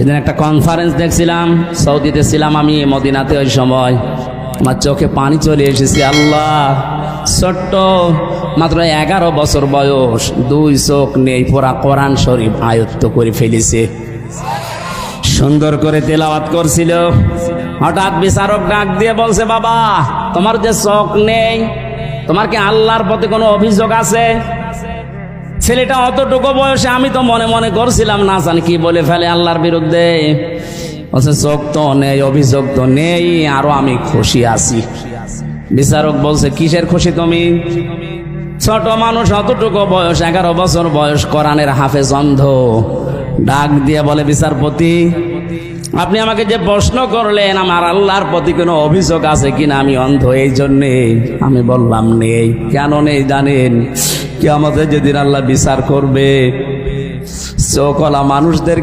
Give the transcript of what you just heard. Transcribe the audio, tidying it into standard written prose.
সেদিন একটা কনফারেন্স দেখছিলাম, সৌদিতে ছিলাম আমি, মদিনাতে। ওই সময় আমার চোখে পানি চলে এসেছে। আল্লাহ, ছোট্ট মাত্র 11 বছর বয়স, 2 চোখ নেই, পুরা কোরআন শরীফ আয়ত্ত করে ফেলেছে, সুন্দর করে তেলাওয়াত করছিল। হঠাৎ বিচারক ডাক দিয়ে বলছে, বাবা তোমার যে চোখ নেই, তোমার কি আল্লাহর প্রতি কোনো অভিযোগ আছে? ছেলেটা অতটুকু বয়সে, আমি তো মনে মনে করছিলাম না জানি কি বলে ফেলে আল্লাহর বিরুদ্ধে। বলছে চোখ তো নেই, অভিযোগ তো নেই, আরো আমি খুশি আছি। বিচারক বলছে, কিসের খুশি তুমি? ছোট মানুষ, অতটুকু বয়স, 11 বছর বয়স, কোরআনের হাফেজ, অন্ধ। ডাক দিয়ে বলে, বিচারপতি আপনি আমাকে যে প্রশ্ন করলেন আমার আল্লাহর প্রতি কোনো অভিযোগ আছে কিনা, আমি অন্ধ এই জন্যে আমি বললাম নেই। কেন নেই জানেন? কিয়ামতে যেদিন আল্লাহ বিচার করবে, চোখওয়ালা মানুষদেরকে